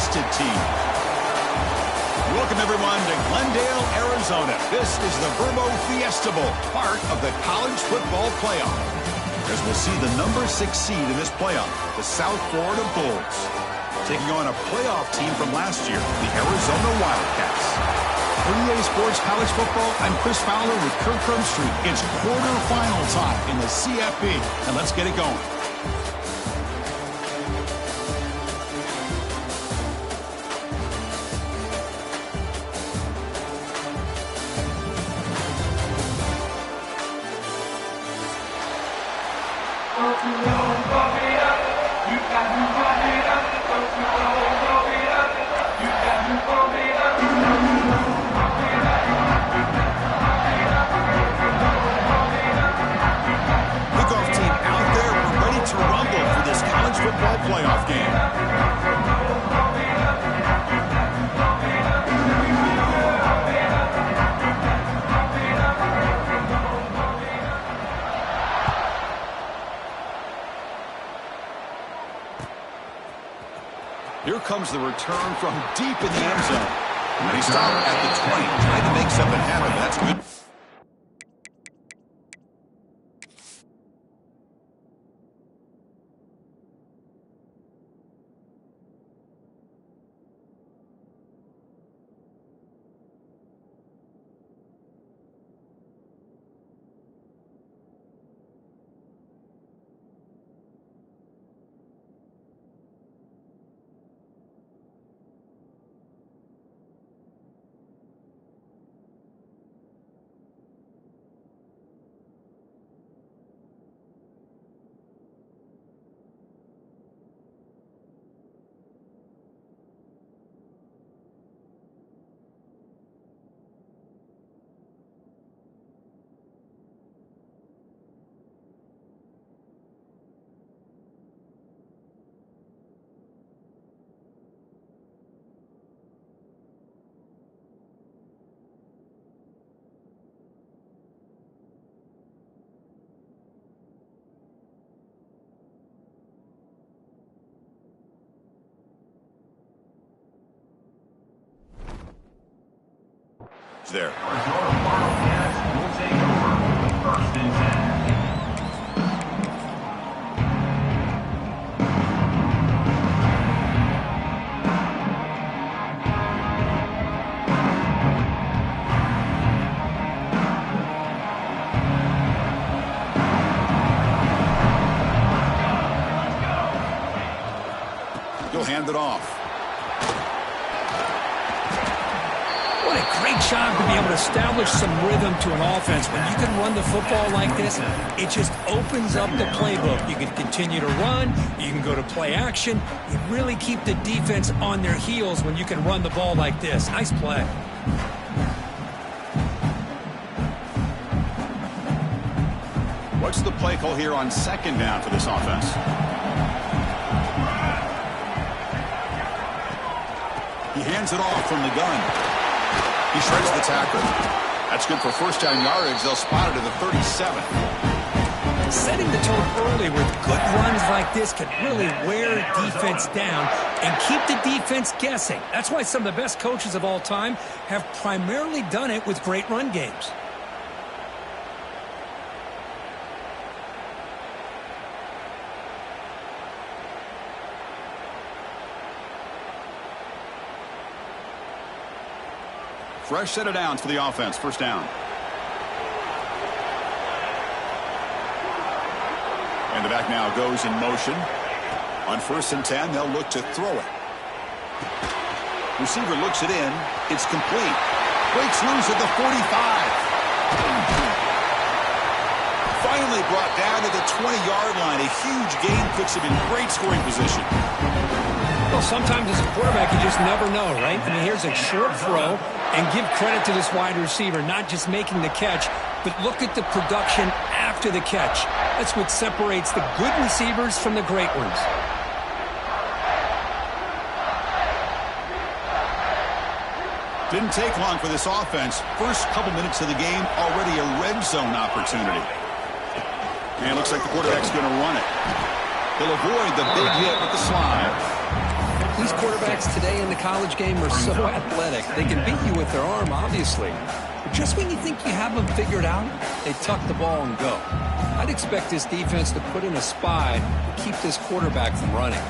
tested team. Welcome, everyone, to Glendale, Arizona. This is the Verbo Fiesta Bowl, part of the College Football Playoff. As we'll see the number 6 seed in this playoff, the South Florida Bulls, taking on a playoff team from last year, the Arizona Wildcats. For EA Sports College Football, I'm Chris Fowler with Kirk Herbstreit. It's quarterfinal time in the CFP, and let's get it going. Playoff game. Here comes the return from deep in the end zone. And he stopped at the 20, trying to make something happen. That's good. There. He'll hand it off. Great job to be able to establish some rhythm to an offense. When you can run the football like this, it just opens up the playbook. You can continue to run. You can go to play action. You really keep the defense on their heels when you can run the ball like this. Nice play. What's the play call here on second down for this offense? He hands it off from the gun. He shreds the tackle. That's good for first down yardage. They'll spot it at the 37. Setting the tone early with good runs like this can really wear defense down and keep the defense guessing. That's why some of the best coaches of all time have primarily done it with great run games. Fresh set of downs for the offense. First down. And the back now goes in motion. On 1st and 10, they'll look to throw it. Receiver looks it in. It's complete. Breaks loose at the 45. Finally brought down to the 20-yard line. A huge gain puts him in great scoring position. Well, sometimes as a quarterback, you just never know, right? I mean, here's a short throw, and give credit to this wide receiver, not just making the catch, but look at the production after the catch. That's what separates the good receivers from the great ones. Didn't take long for this offense. First couple minutes of the game, already a red zone opportunity. And it looks like the quarterback's going to run it. He'll avoid the big hit with the slide. These quarterbacks today in the college game are so athletic. They can beat you with their arm, obviously. But just when you think you have them figured out, they tuck the ball and go. I'd expect this defense to put in a spy to keep this quarterback from running.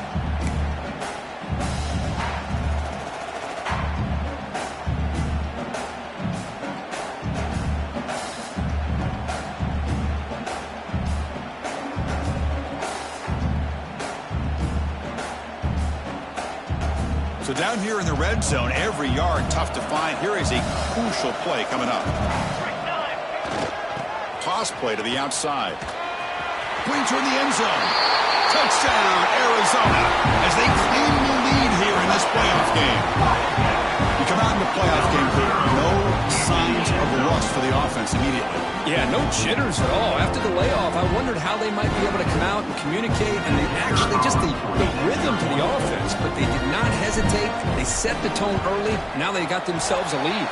So down here in the red zone, every yard tough to find. Here is a crucial play coming up. Toss play to the outside. Clean toward the end zone. Touchdown, Arizona, as they claim the lead here in this playoff game. You come out in the playoff game here, no signs of rust for the offense immediately. Yeah, no jitters at all. After the layoff, I wondered how they might be able to come out and communicate, and they actually just the rhythm to the offense, but they did not hesitate. They set the tone early. Now they got themselves a lead.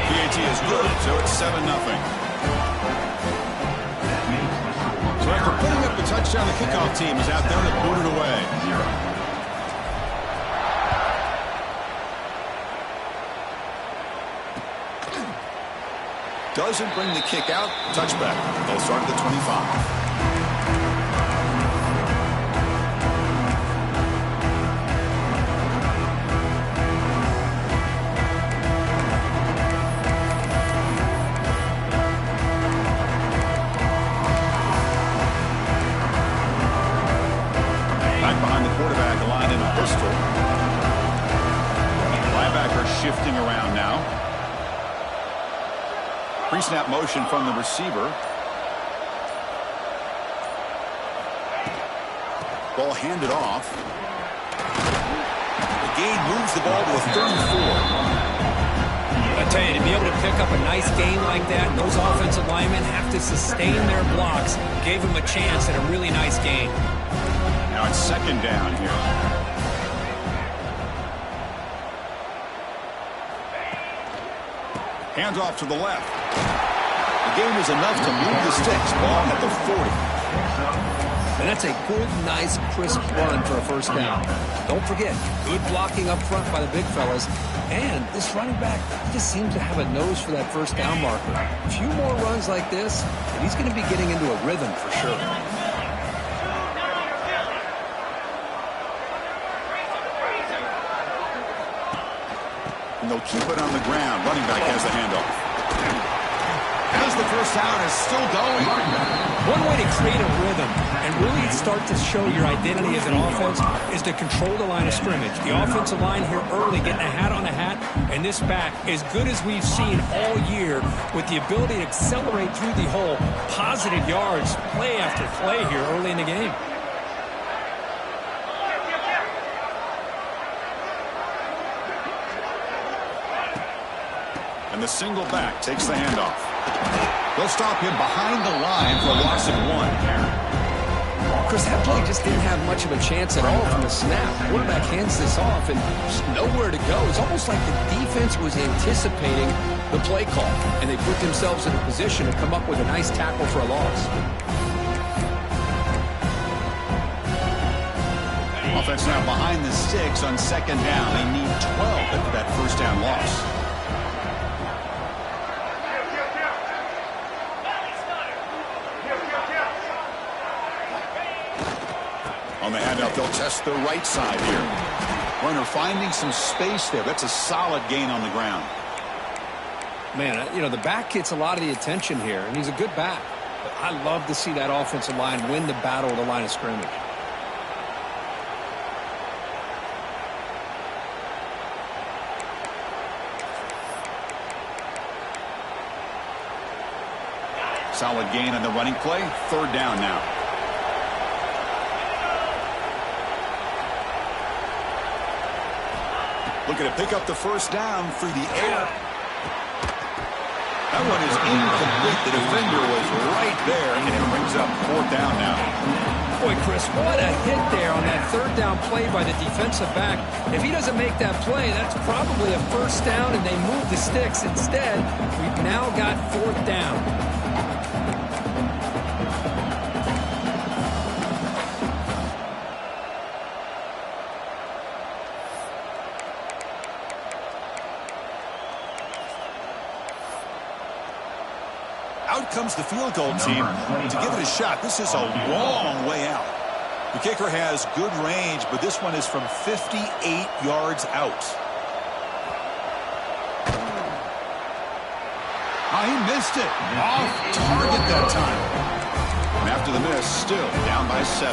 PAT is good, so it's 7-0. So after putting up the touchdown, the kickoff team is out there to boot it away. Doesn't bring the kick out. Touchback. They'll start at the 25. Back behind the quarterback, aligned in a pistol. Linebacker shifting around now. Pre-snap motion from the receiver. Ball handed off. The gain moves the ball to a 34. I tell you, to be able to pick up a nice gain like that, those offensive linemen have to sustain their blocks. Gave them a chance at a really nice gain. Now it's second down here. Hands off to the left. The gain is enough to move the sticks. Ball at the 40. And that's a good, nice, crisp run for a first down. Don't forget, good blocking up front by the big fellas. And this running back just seems to have a nose for that first down marker. A few more runs like this, and he's going to be getting into a rhythm for sure. And they'll keep it on the ground. Running back has the handoff. As the first down is still going. One way to create a rhythm and really start to show your identity as an offense is to control the line of scrimmage. The offensive line here early getting a hat on a hat, and this back, as good as we've seen all year, with the ability to accelerate through the hole, positive yards, play after play here early in the game. And the single back takes the handoff. They'll stop him behind the line for a loss of 1. Chris, that play just didn't have much of a chance at all from the snap. The quarterback hands this off and just nowhere to go. It's almost like the defense was anticipating the play call, and they put themselves in a position to come up with a nice tackle for a loss. Offense now behind the sticks on second down. They need 12 after that first down loss. On the handoff, they'll test the right side here. Runner finding some space there. That's a solid gain on the ground. Man, you know, the back gets a lot of the attention here, and he's a good back. But I love to see that offensive line win the battle of the line of scrimmage. Solid gain on the running play. Third down now. Looking to pick up the first down through the air. That one is incomplete. The defender was right there, and it brings up fourth down now. Boy, Chris, what a hit there on that third down play by the defensive back. If he doesn't make that play, that's probably a first down, and they move the sticks. Instead, we've now got fourth down. Out comes the field goal team to give it a shot. This is a long way out. The kicker has good range, but this one is from 58 yards out. Oh, he missed it. Off target that time. And after the miss, still down by 7.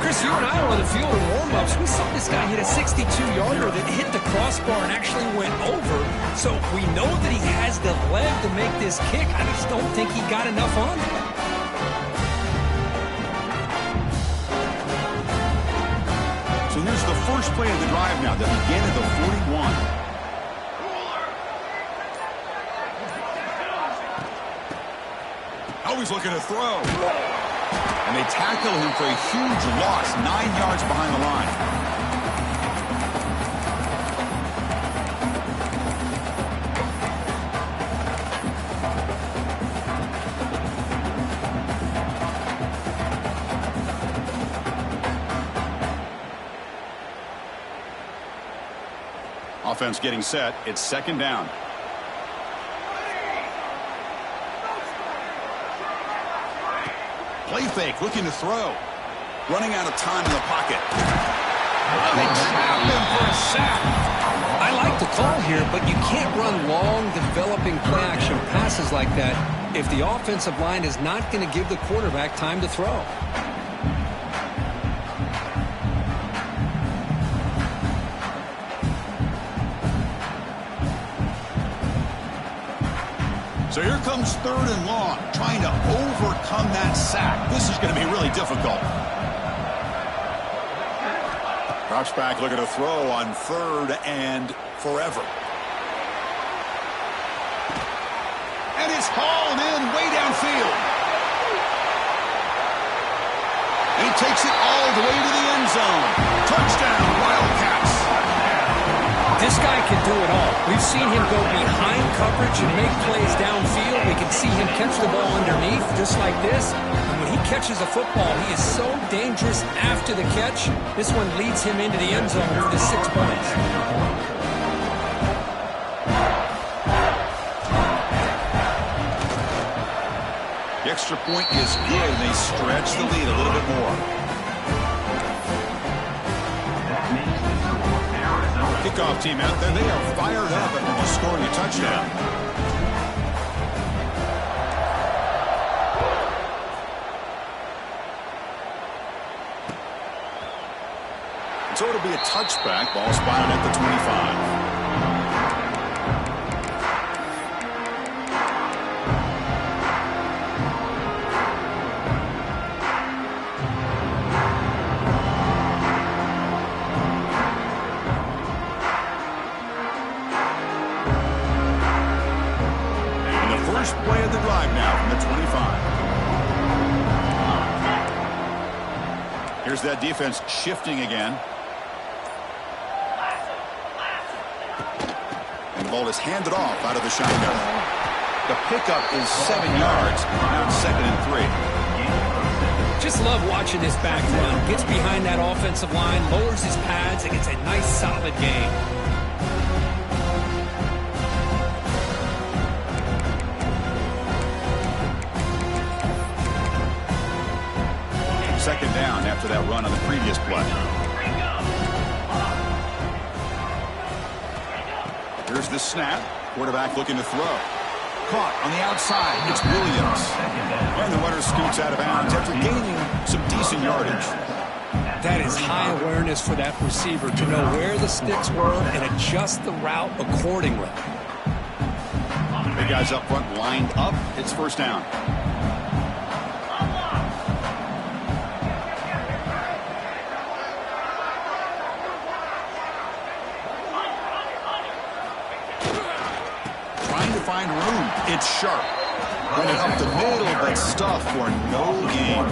Chris, you and I were on the field in warm-ups. We saw this guy hit a 62-yarder that hit the crossbar and actually went over. So we know that he has the leg to make this kick. I just don't think he got enough on it. So here's the first play of the drive now that began at the 41. Always looking to throw. And they tackle him for a huge loss, 9 yards behind the line. Offense getting set. It's second down. Play fake, looking to throw. Running out of time in the pocket. Oh, they trap him for a sack. I like the call here, but you can't run long, developing play-action passes like that if the offensive line is not going to give the quarterback time to throw. So here comes 3rd and long, trying to overcome that sack. This is going to be really difficult. Drops back, looking to throw on 3rd and forever. And it's hauled in way downfield. And he takes it all the way to the end zone. Touchdown, Wildcats. This guy can do it all. We've seen him go behind coverage and make plays downfield. We can see him catch the ball underneath just like this. And when he catches a football, he is so dangerous after the catch. This one leads him into the end zone for the 6 points. The extra point is good, and they stretch the lead a little bit more. Kickoff team out there, they are fired up after just scoring a touchdown. So it'll be a touchback, ball spotted at the 25. Play of the drive now from the 25. Here's that defense shifting again. And the ball is handed off out of the shotgun. The pickup is 7 yards. Now it's 2nd and 3. Just love watching this back run. Gets behind that offensive line, lowers his pads, and gets a nice solid gain. Second down after that run on the previous play. Here's the snap. Quarterback looking to throw. Caught on the outside. It's Williams. And the runner scoots out of bounds after gaining some decent yardage. That is high awareness for that receiver to know where the sticks were and adjust the route accordingly. Big guys up front lined up. It's first down. Find room. It's sharp. Running up the middle, but stuff for no gain.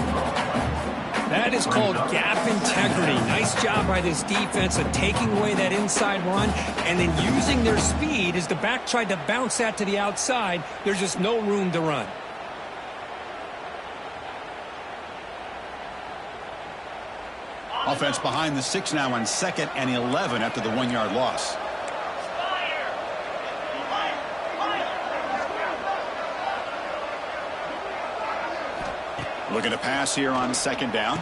That is called gap integrity. Nice job by this defense of taking away that inside run and then using their speed as the back tried to bounce that to the outside. There's just no room to run. Offense behind the 6 now on 2nd and 11 after the 1-yard loss. Looking to pass here on second down.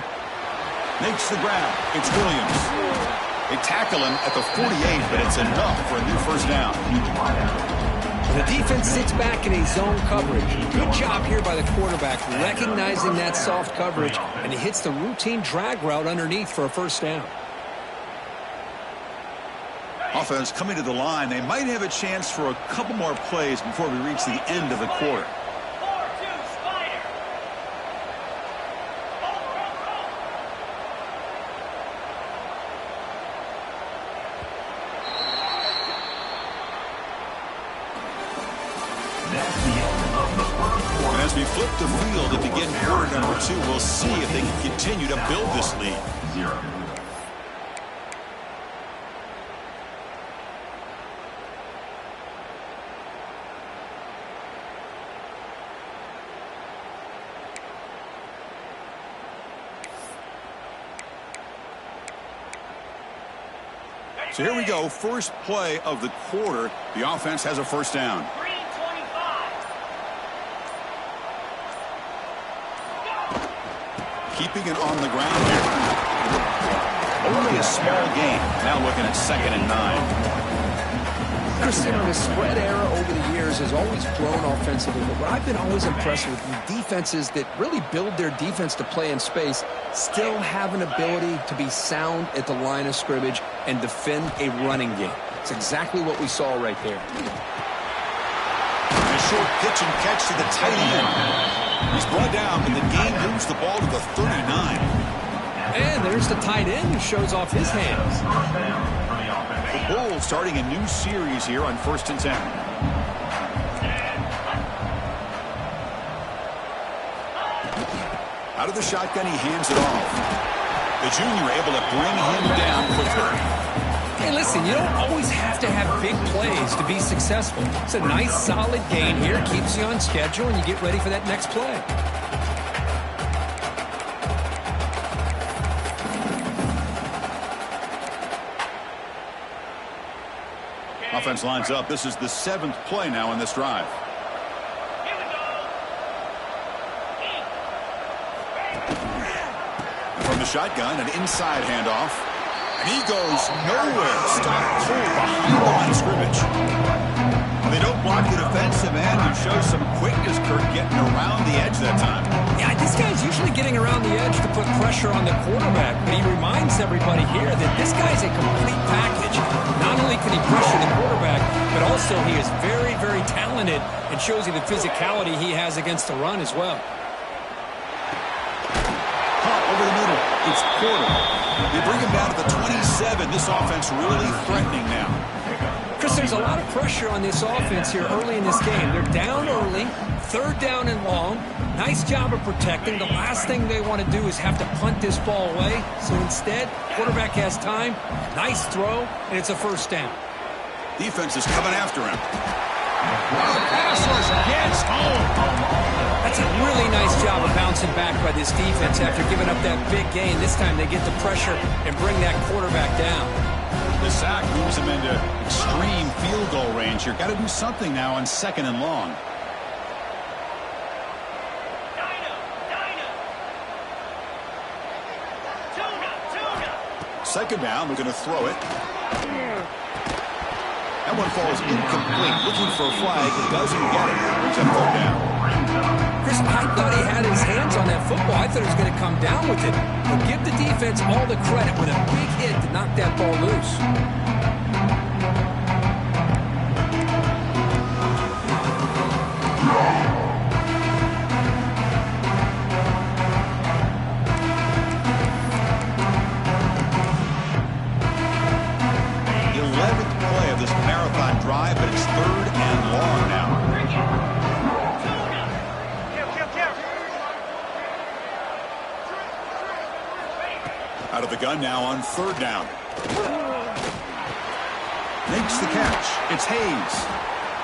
Makes the grab. It's Williams. They tackle him at the 48, but it's enough for a new first down. The defense sits back in a zone coverage. Good job here by the quarterback, recognizing that soft coverage, and he hits the routine drag route underneath for a first down. Offense coming to the line. They might have a chance for a couple more plays before we reach the end of the quarter. And as we flip the field to begin quarter number 2, we'll see if they can continue to build this lead. So here we go, first play of the quarter. The offense has a first down. Keeping it on the ground here. Only a small gain. Now looking at 2nd and 9. Christian, the spread era over the years has always grown offensively, but what I've been always impressed with defenses that really build their defense to play in space still have an ability to be sound at the line of scrimmage and defend a running game. It's exactly what we saw right there. And a short pitch and catch to the tight end. He's brought down, but the game moves the ball to the 39. And there's the tight end who shows off his hands. The Bulls starting a new series here on 1st and 10. Out of the shotgun, he hands it off. The junior able to bring him down quickly. Hey, listen, you don't always have to have big plays to be successful. It's a nice, solid gain here. Keeps you on schedule, and you get ready for that next play. Offense lines up. This is the 7th play now in this drive. From the shotgun, an inside handoff. And he goes nowhere. Stopped cold behind the line of scrimmage. And they don't block the defensive end, who shows some quickness, Kirk, getting around the edge that time. Yeah, this guy's usually getting around the edge to put pressure on the quarterback, but he reminds everybody here that this guy's a complete package. Not only can he pressure the quarterback, but also he is very, very talented and shows you the physicality he has against the run as well. Over the middle, it's Porter. They bring him down to the 27. This offense really threatening now. Chris, there's a lot of pressure on this offense here early in this game. They're down early, 3rd down and long. Nice job of protecting. The last thing they want to do is have to punt this ball away. So instead, quarterback has time, nice throw, and it's a first down. Defense is coming after him. The pass rush gets home. That's a really nice job of bouncing back by this defense after giving up that big gain. This time they get the pressure and bring that quarterback down. The sack moves him into extreme field goal range here. Got to do something now on 2nd and long. Second down, we're going to throw it. That one falls incomplete. Looking for a flag. Doesn't get it. Brings up 3rd down. Chris, I thought he had his hands on that football. I thought he was going to come down with it. But give the defense all the credit with a big hit to knock that ball loose. 11th play of this marathon drive, but it's 3rd and long now. Out of the gun now on 3rd down. Makes the catch. It's Hayes.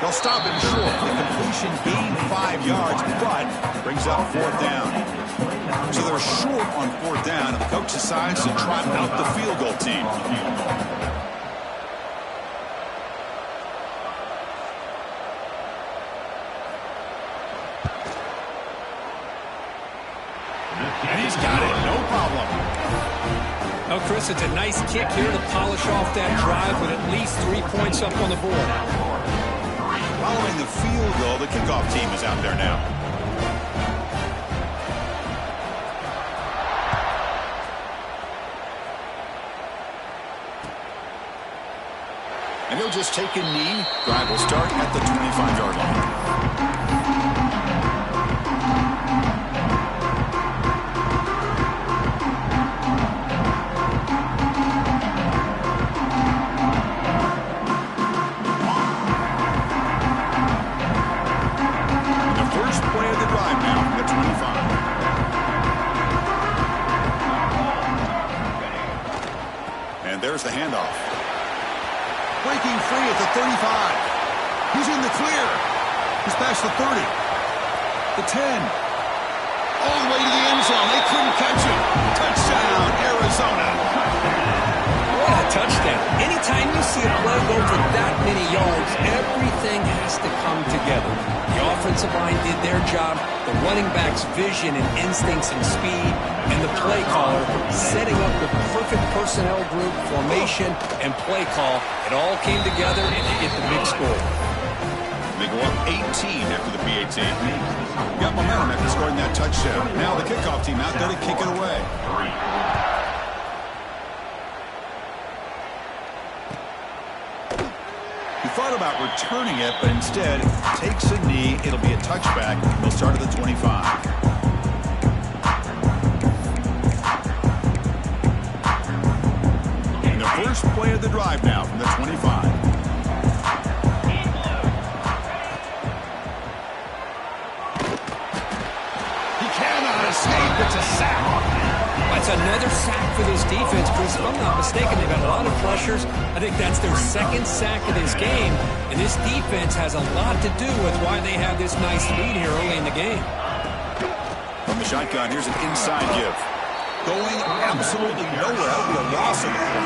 They'll stop him short. The completion gained 5 yards, but brings up 4th down. So they're short on 4th down, and the coach decides to trot out the field goal team. Well, Chris, it's a nice kick here to polish off that drive with at least 3 points up on the board. Following the field goal, the kickoff team is out there now. And he'll just take a knee. Drive will start at the 25-yard line. There's the handoff. Breaking free at the 35. He's in the clear. He's past the 30. The 10. All the way to the end zone. They couldn't catch him. Touchdown, Arizona. What a touchdown. Anytime you see a play go for that many yards, everything has to come together. The offensive line did their job, the running back's vision and instincts and speed, and the play caller setting up the perfect personnel group, formation, and play call. It all came together, and they get the big score. They go up 18 after the PAT. Got momentum after scoring that touchdown. Now the kickoff team out there to kick it away. He thought about returning it, but instead takes a knee. It'll be a touchback. He'll start at the 25. First play of the drive now from the 25. He cannot escape. It's a sack. That's another sack for this defense, Chris. If I'm not mistaken, they've got a lot of pressures. I think that's their second sack of this game. And this defense has a lot to do with why they have this nice lead here early in the game. From the shotgun, here's an inside give. Going absolutely nowhere. That would be a loss of the play.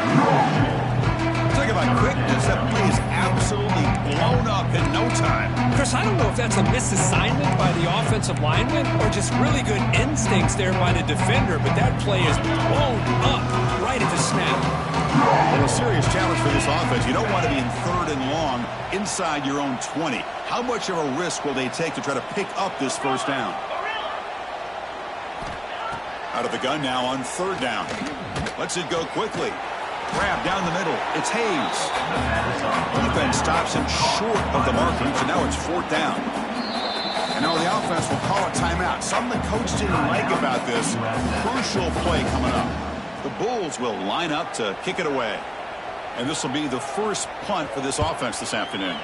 Talk about quickness. That play is absolutely blown up in no time. Chris, I don't know if that's a misassignment by the offensive lineman or just really good instincts there by the defender, but that play is blown up right at the snap. Well, a serious challenge for this offense. You don't want to be in 3rd and long inside your own 20. How much of a risk will they take to try to pick up this first down? Out of the gun now on 3rd down. Lets it go quickly. Grab down the middle. It's Hayes. Defense stops him short of the marker, so now it's 4th down. And now the offense will call a timeout. Something the coach didn't like about this. Crucial play coming up. The Bulls will line up to kick it away. And this will be the first punt for this offense this afternoon.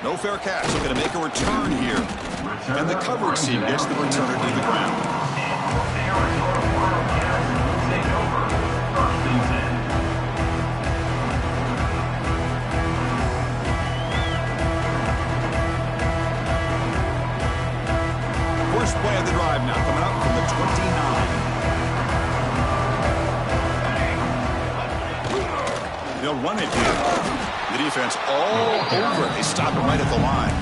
No fair catch. Looking to make a return here. And the coverage team gets the returner to the ground. First play of the drive now coming up from the 29. They'll run it here. The defense all over it. They stop it right at the line.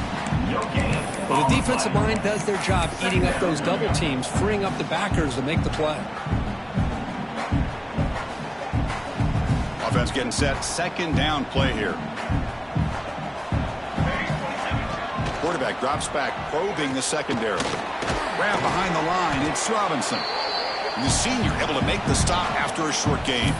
Well, the defensive line does their job eating up those double teams, freeing up the backers to make the play. Offense getting set. 2nd down play here. Quarterback drops back, probing the secondary. Grab behind the line. It's Robinson. The senior able to make the stop after a short game.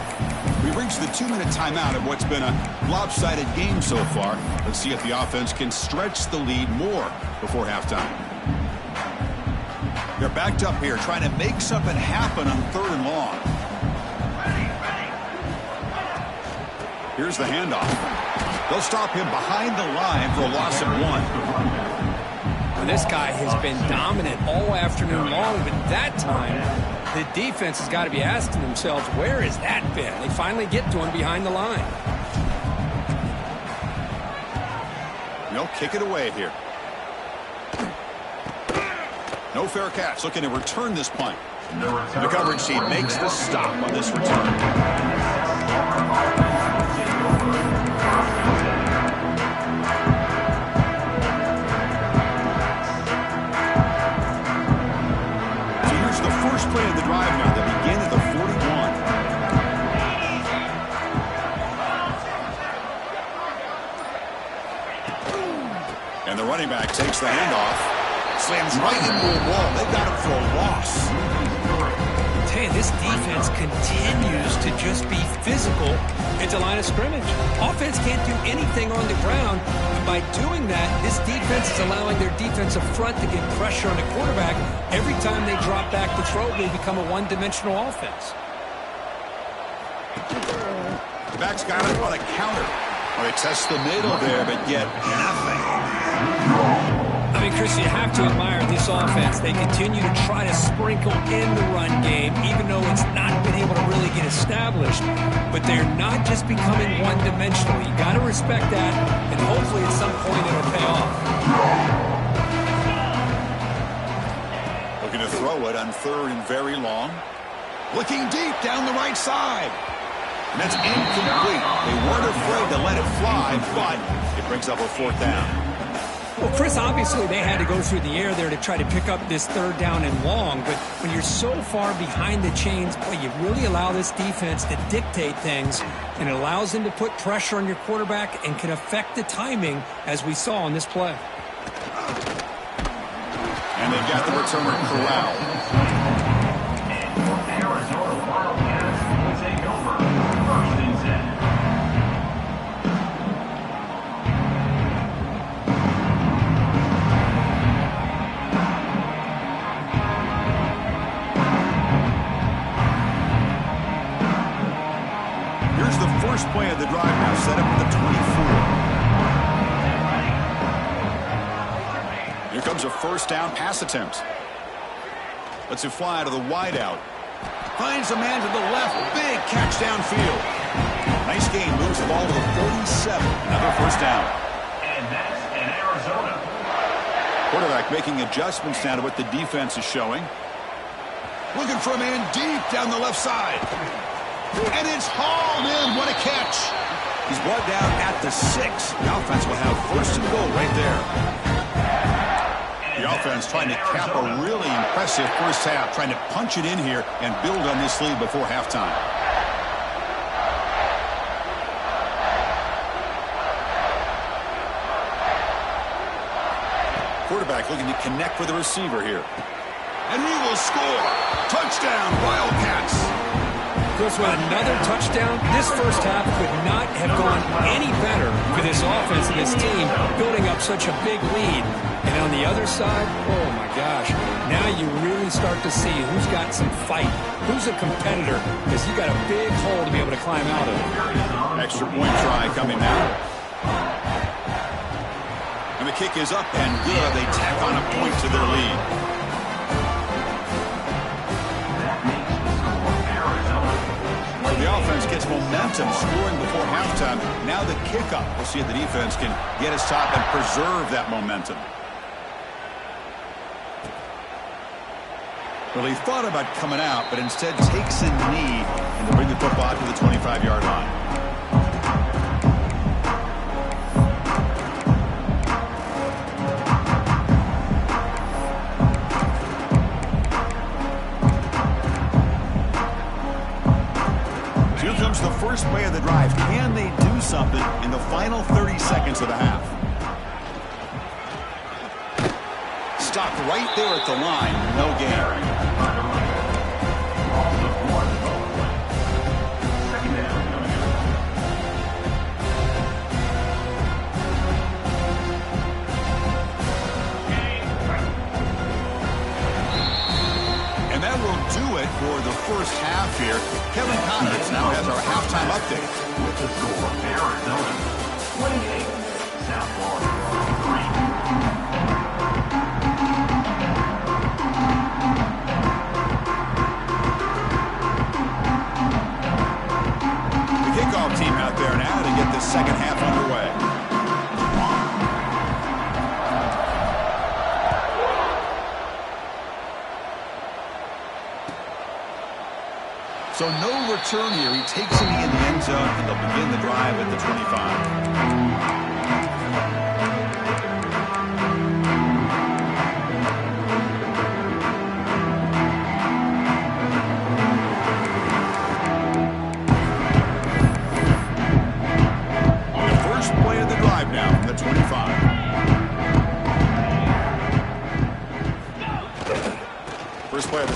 We reached the 2-minute timeout of what's been a lopsided game so far. Let's see if the offense can stretch the lead more before halftime. They're backed up here trying to make something happen on 3rd and long. Here's the handoff. They'll stop him behind the line for a loss of 1. Well, this guy has been dominant all afternoon long, but that time the defense has got to be asking themselves, where has that been? They finally get to him behind the line. They'll kick it away here. No fair catch. Looking to return this punt. The coverage team makes the stop on this return. Runs right into a wall. They got him for a loss. Tell you, this defense continues to just be physical at the line of scrimmage. Offense can't do anything on the ground. And by doing that, this defense is allowing their defensive front to get pressure on the quarterback. Every time they drop back to throw, they become a one-dimensional offense. The back's got it on a counter. Well, they test the middle there, but yet nothing. I mean, Chris, you have to admire this offense. They continue to try to sprinkle in the run game, even though it's not been able to really get established. But they're not just becoming one-dimensional. You got to respect that, and hopefully at some point it'll pay off. Looking to throw it on 3rd and very long. Looking deep down the right side. And that's incomplete. They weren't afraid to let it fly, but it brings up a 4th down. Well, Chris, obviously they had to go through the air there to try to pick up this 3rd down and long, but when you're so far behind the chains, boy, you really allow this defense to dictate things, and it allows them to put pressure on your quarterback and can affect the timing, as we saw on this play. And they've got the returner corralled. First play of the drive now, set up at the 24. Here comes a 1st down pass attempt. Lets it fly out of the wideout. Finds a man to the left. Big catch downfield. Nice gain. Moves the ball to the 47. Another 1st down. And that's in Arizona. Quarterback making adjustments now to what the defense is showing. Looking for a man deep down the left side. And it's hauled in. What a catch. He's brought down at the 6. The offense will have 1st and goal right there. The offense trying to cap a really impressive first half, trying to punch it in here and build on this lead before halftime. Quarterback looking to connect with the receiver here. And he will score. Touchdown, Wildcats. Chris, with another touchdown, this first half could not have gone any better for this offense and this team, building up such a big lead. And on the other side, oh my gosh, now you really start to see who's got some fight, who's a competitor, because you got a big hole to be able to climb out of. Extra point try coming now. And the kick is up and good. They tack on a point to their lead. The offense gets momentum, scoring before halftime. Now the kickoff. We'll see if the defense can get his top and preserve that momentum. Well, he thought about coming out, but instead takes a knee and to bring the football to the 25-yard line. The first play of the drive. Can they do something in the final 30 seconds of the half? Stopped right there at the line. No gain. And that will do it for the first half here. Kevin Connors now has our halftime update. With the score, Arizona 28, South Florida 3. The kickoff team out there now to get this second half underway. So no return here. He takes him in the end zone, and they'll begin the drive at the 25. The first play of the drive now from the 25.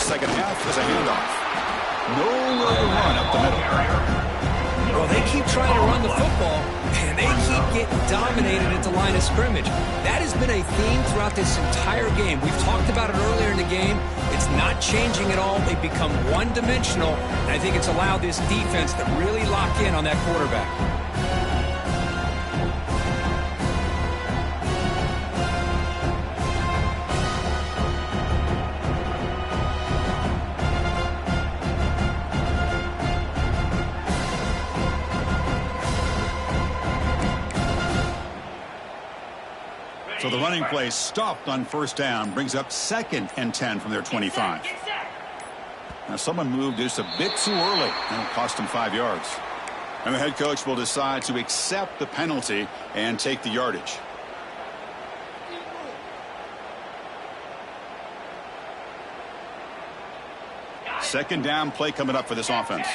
second half as a handoff. Nowhere to run up the middle. Well, they keep trying to run the football, and they keep getting dominated at the line of scrimmage. That has been a theme throughout this entire game. We've talked about it earlier in the game. It's not changing at all. They've become one-dimensional, and I think it's allowed this defense to really lock in on that quarterback. So the running play stopped on first down, brings up 2nd and 10 from their 25. Now someone moved just a bit too early, and it cost him 5 yards. And the head coach will decide to accept the penalty and take the yardage. Second down play coming up for this offense.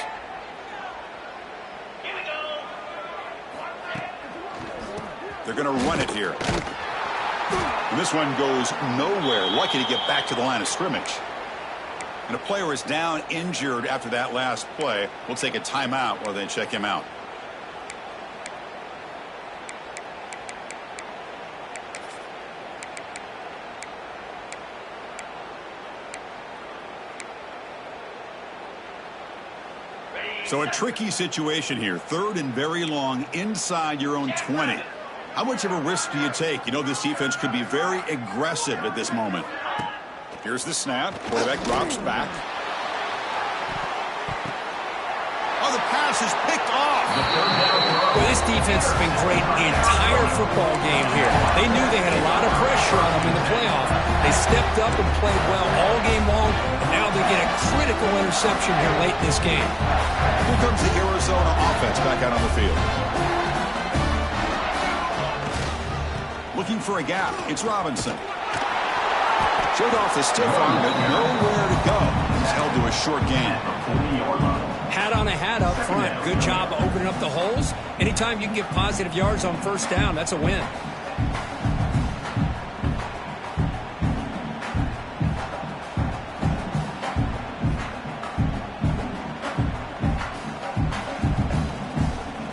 They're going to run it here. And this one goes nowhere. Lucky to get back to the line of scrimmage. And a player is down injured after that last play. We'll take a timeout while they check him out. So a tricky situation here. 3rd and very long inside your own 20. How much of a risk do you take? You know this defense could be very aggressive at this moment. Here's the snap. Quarterback drops back. Oh, the pass is picked off. Well, this defense has been great the entire football game here. They knew they had a lot of pressure on them in the playoff. They stepped up and played well all game long, and now they get a critical interception here late in this game. Here comes the Arizona offense back out on the field. Looking for a gap. It's Robinson. Showed off the stiff arm, but nowhere to go. He's held to a short gain. Hat on a hat up front. Good job opening up the holes. Anytime you can get positive yards on first down, that's a win.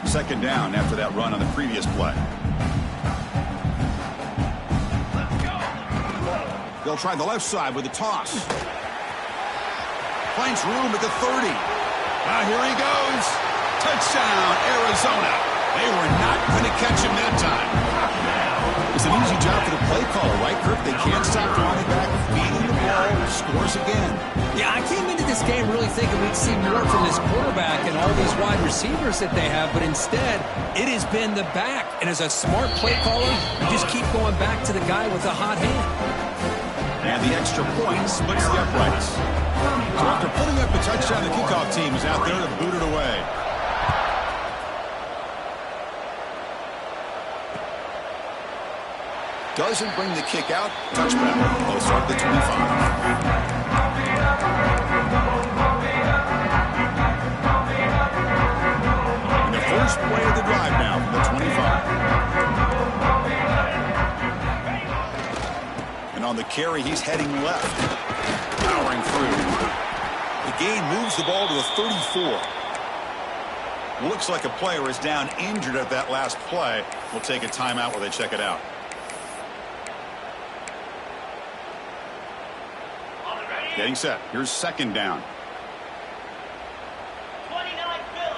Second down after that run on the previous play. They'll try the left side with a toss. Finds room at the 30. Now here he goes. Touchdown, Arizona. They were not going to catch him that time. It's an easy job for the play caller, right, Kirk? They can't stop the running back, feeding the ball, scores again. Yeah, I came into this game really thinking we'd see more from this quarterback and all these wide receivers that they have, but instead, it has been the back. And as a smart play caller, you just keep going back to the guy with the hot hand. And the extra point splits the uprights. So after putting up a touchdown, the kickoff team is out there to boot it away. Doesn't bring the kick out. Touchback. They'll start the 25. And the first play of the drive now from the 25. And on the carry, he's heading left. Powering through. The gain moves the ball to the 34. Looks like a player is down injured at that last play. We'll take a timeout while they check it out. Getting set. Here's second down.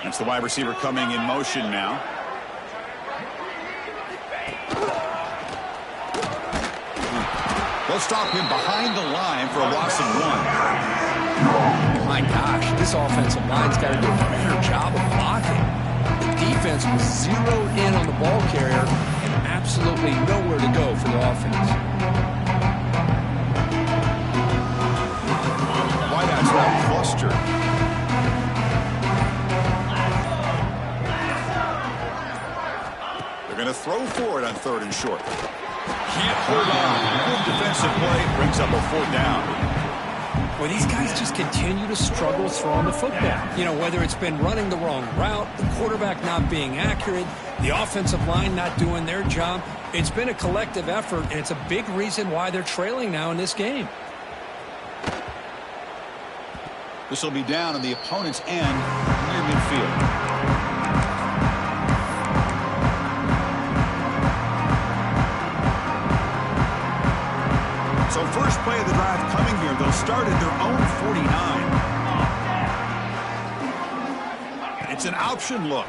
That's the wide receiver coming in motion now. They'll stop him behind the line for a loss of 1. My gosh, this offensive line's got to do a better job of blocking. The defense was zeroed in on the ball carrier and absolutely nowhere to go for the offense. Wideouts now clustered. They're going to throw for it on 3rd and short. Can't hold on. Good defensive play brings up a 4th down. Well, these guys just continue to struggle throwing the football. You know, whether it's been running the wrong route, the quarterback not being accurate, the offensive line not doing their job. It's been a collective effort, and it's a big reason why they're trailing now in this game. This will be down on the opponent's end near midfield. So first play of the drive coming here. They'll start at their own 49. It's an option look.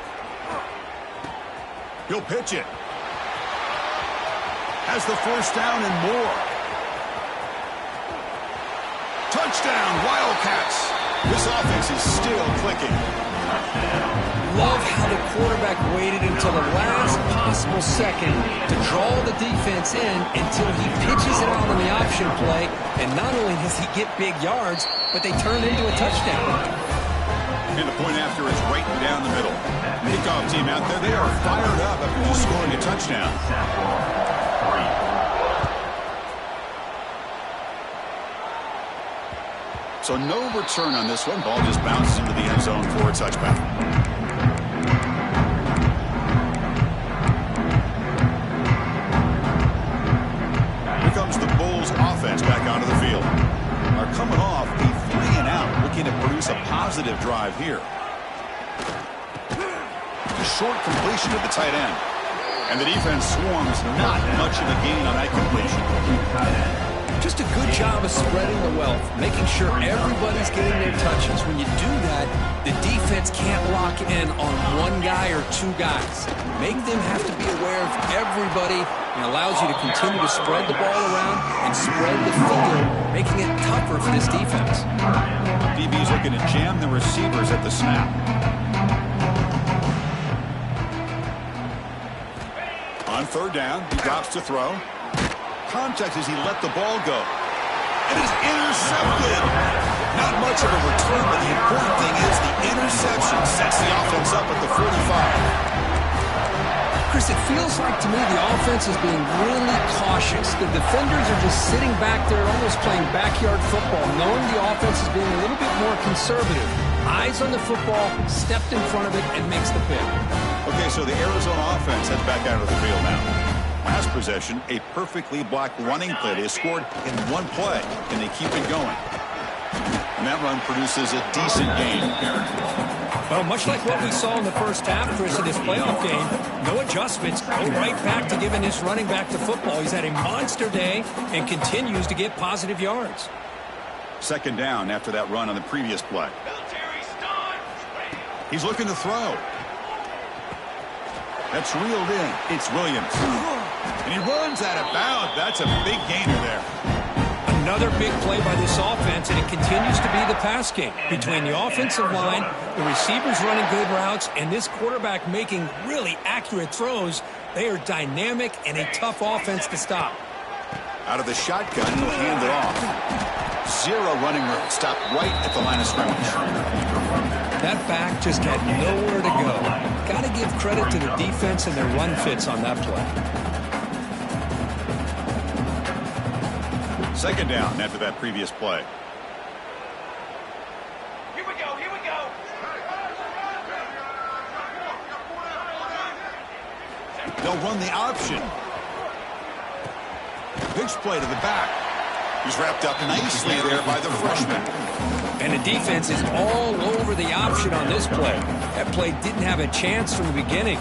He'll pitch it. Has the first down and more. Touchdown, Wildcats. This offense is still clicking. Love how the quarterback waited until the last possible second to draw the defense in until he pitches it out on the option play. And not only does he get big yards, but they turn into a touchdown. And the point after is right down the middle. Kickoff team out there, they are fired up after just scoring a touchdown. So no return on this one. Ball just bounces into the end zone for a touchback. Here comes the Bulls offense back onto the field. Are coming off a 3-and-out, looking to produce a positive drive here. A short completion to the tight end. And the defense swarms, not much of a gain on that completion. Just a good job of spreading the wealth, making sure everybody's getting their touches. When you do that, the defense can't lock in on one guy or two guys. Make them have to be aware of everybody, and allows you to continue to spread the ball around and spread the field, making it tougher for this defense. DB's looking to jam the receivers at the snap. On third down, he drops to throw. Contact as he let the ball go. It is intercepted. Not much of a return, but the important thing is the interception sets the offense up at the 45. Chris, it feels like to me the offense is being really cautious. The defenders are just sitting back there almost playing backyard football, knowing the offense is being a little bit more conservative. Eyes on the football, stepped in front of it, and makes the pick. Okay, so the Arizona offense heads back out of the field now. Last possession, a perfectly blocked running play. They scored in one play, and they keep it going. And that run produces a decent gain. Well, much like what we saw in the first half, Chris, in this playoff game, no adjustments. Go right back to giving this running back the football. He's had a monster day and continues to get positive yards. Second down after that run on the previous play. He's looking to throw. That's reeled in. It's Williams. And he runs out of bounds. That's a big gainer there. Another big play by this offense, and it continues to be the pass game. Between the offensive line, the receivers running good routes, and this quarterback making really accurate throws, they are dynamic and a tough offense to stop. Out of the shotgun, he'll hand it off. Zero running room. Stopped right at the line of scrimmage. That back just had nowhere to go. Got to give credit to the defense and their run fits on that play. Second down after that previous play. Here we go, here we go. They'll run the option. Pitch play to the back. He's wrapped up nicely there by the freshman. And the defense is all over the option on this play. That play didn't have a chance from the beginning.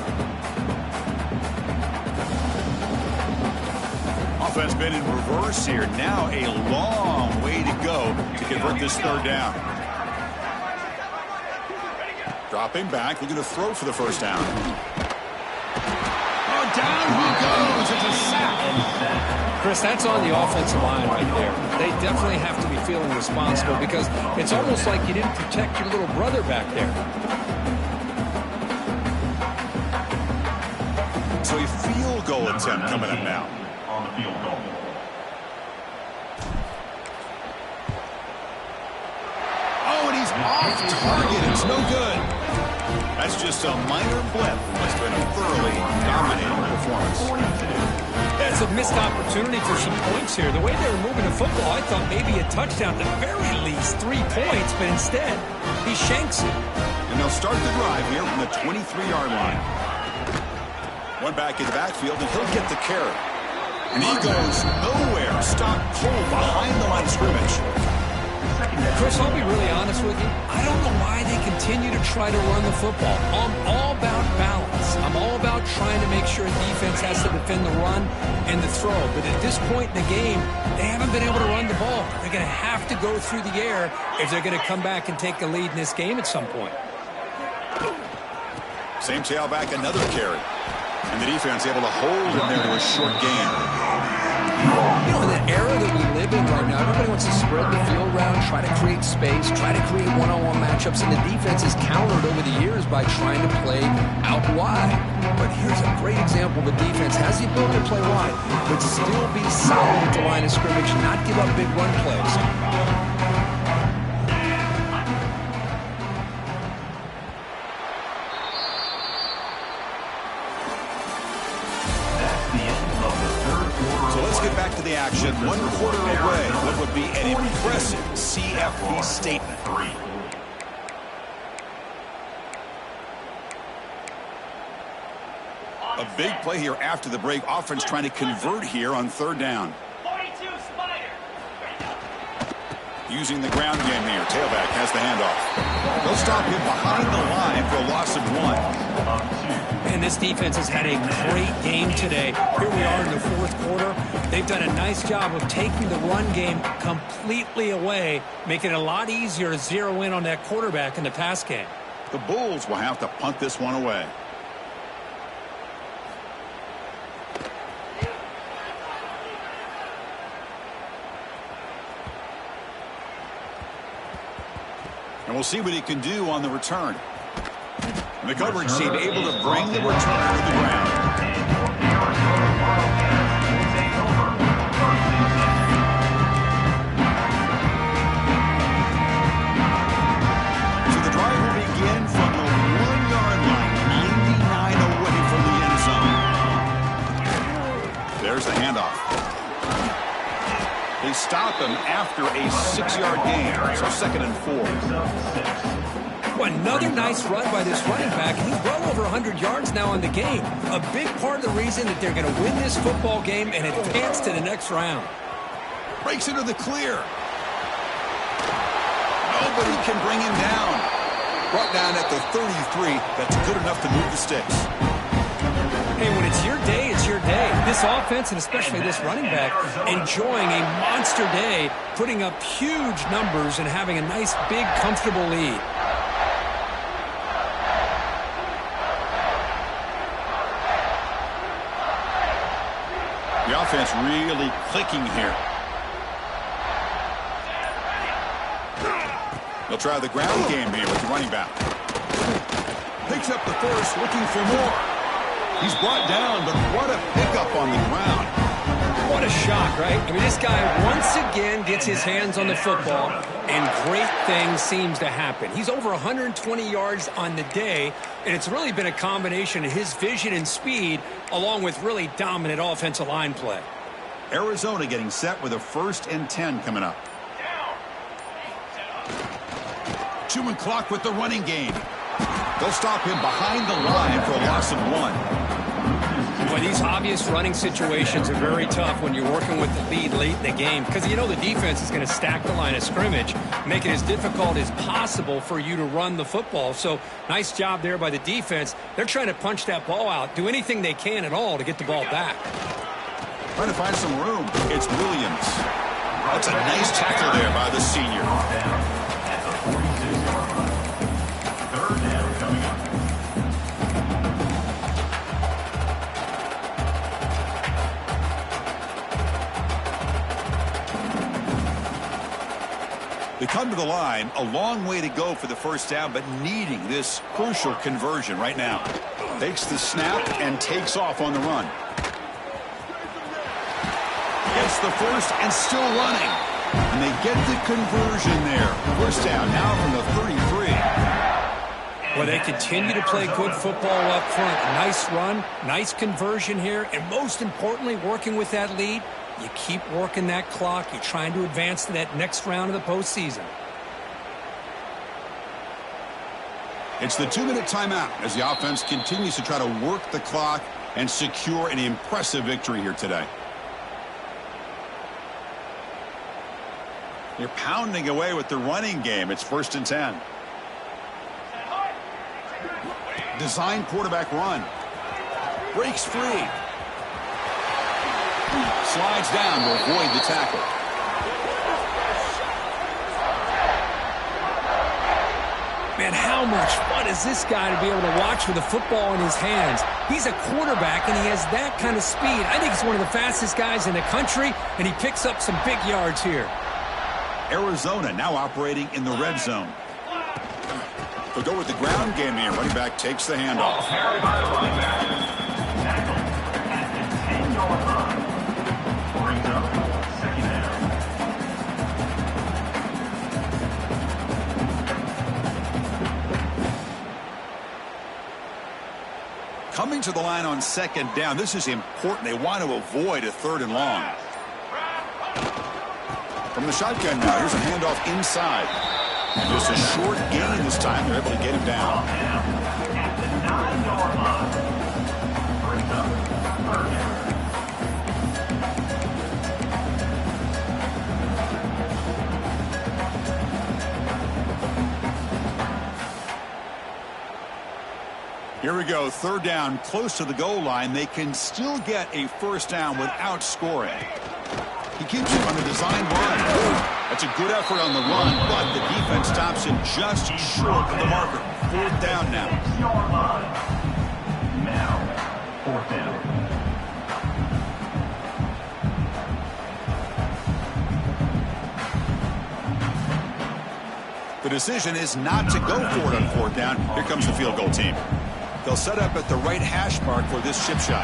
Offense been in reverse here. Now a long way to go to convert this third down. Dropping back, looking to throw for the first down. Oh, down he goes. It's a sack. Chris, that's on the offensive line right there. They definitely have to be feeling responsible because it's almost like you didn't protect your little brother back there. So a field goal attempt coming up now. On the field goal. Oh, and he's off target. It's no good. That's just a minor blip. Must have been a thoroughly dominating performance. That's a missed opportunity for some points here. The way they were moving the football, I thought maybe a touchdown, at the very least 3 points, but instead, he shanks it. And they'll start the drive here from the 23-yard line. One back in the backfield, and he'll get the carry. And he goes nowhere. Stopped cold behind the line of scrimmage. Chris, I'll be really honest with you. I don't know why they continue to try to run the football. I'm all about balance. I'm all about trying to make sure defense has to defend the run and the throw. But at this point in the game, they haven't been able to run the ball. They're going to have to go through the air if they're going to come back and take the lead in this game at some point. Same tailback, another carry. And the defense able to hold him there to a short gain. You know, in the era that we live in right now, everybody wants to spread the field around, try to create space, try to create one-on-one matchups, and the defense is countered over the years by trying to play out wide. But here's a great example. The defense has the ability to play wide, but still be solid at the line of scrimmage, not give up big run plays. Back to the action, 1 quarter away. What would be an impressive CFP statement. A big play here after the break. Offense trying to convert here on 3rd down. Using the ground game here. Tailback has the handoff. They'll stop him behind the line for a loss of 1. And this defense has had a great game today. Here we are in the 4th quarter. They've done a nice job of taking the run game completely away, making it a lot easier to zero in on that quarterback in the pass game. The Bulls will have to punt this one away. And we'll see what he can do on the return. And the coverage team able to bring the return to the ground. So the drive will begin from the 1-yard line, 99 away from the end zone. There's the handoff. They stop him after a 6-yard gain, so 2nd and 4. Well, another nice run by this running back. He's well over 100 yards now in the game. A big part of the reason that they're going to win this football game and advance to the next round. Breaks into the clear. Nobody can bring him down. Brought down at the 33. That's good enough to move the sticks. Hey, when it's your day, it's your day. This offense, and especially this running back, enjoying a monster day, putting up huge numbers and having a nice, big, comfortable lead. The offense really clicking here. They'll try the ground game here with the running back. Picks up the first, looking for more. He's brought down, but what a pickup on the ground. What a shock, right? I mean, this guy once again gets his hands on the football, and great things seems to happen. He's over 120 yards on the day, and it's really been a combination of his vision and speed, along with really dominant offensive line play. Arizona getting set with a 1st and 10 coming up. Chewing clock with the running game. They'll stop him behind the line for a loss of 1. Well, these obvious running situations are very tough when you're working with the lead late in the game, because you know the defense is going to stack the line of scrimmage, make it as difficult as possible for you to run the football. So nice job there by the defense. They're trying to punch that ball out, do anything they can at all to get the ball back. Trying to find some room. It's Williams. That's a nice tackle there by the senior. They come to the line, a long way to go for the 1st down, but needing this crucial conversion right now. Takes the snap and takes off on the run. Gets the first and still running. And they get the conversion there. 1st down now from the 33. Well, they continue to play good football up front. A nice run, nice conversion here, and most importantly, working with that lead. You keep working that clock. You're trying to advance to that next round of the postseason. It's the 2-minute timeout as the offense continues to try to work the clock and secure an impressive victory here today. You're pounding away with the running game. It's 1st and 10. Design quarterback run. Breaks free. Slides down to avoid the tackle. Man, how much fun is this guy to be able to watch with a football in his hands? He's a quarterback, and he has that kind of speed. I think he's one of the fastest guys in the country, and he picks up some big yards here. Arizona now operating in the red zone. They'll go with the ground game here. Running back takes the handoff. Carried by the running back. Tackle at the 10-yard line. Brings up 2nd down. Coming to the line on 2nd down. This is important. They want to avoid a 3rd and long. From the shotgun now, here's a handoff inside. And just a short gain this time. They're able to get him down. At the 9-yard line. Brings up 3rd down. Here we go. 3rd down, close to the goal line. They can still get a 1st down without scoring. He keeps it on the design run. That's a good effort on the run, but the defense stops him just short of the marker. 4th down now. 6-yard line. Now, 4th down. The decision is not to go for it on 4th down. Here comes the field goal team. They'll set up at the right hash mark for this chip shot.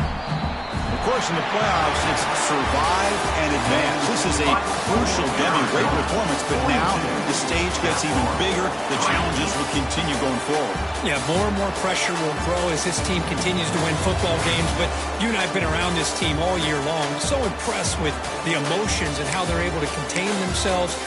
Of course, in the playoffs, it's survive and advance. This is a crucial demi. Great performance, but now the stage gets even bigger. The challenges will continue going forward. Yeah, more and more pressure will grow as this team continues to win football games. But you and I have been around this team all year long. So impressed with the emotions and how they're able to contain themselves.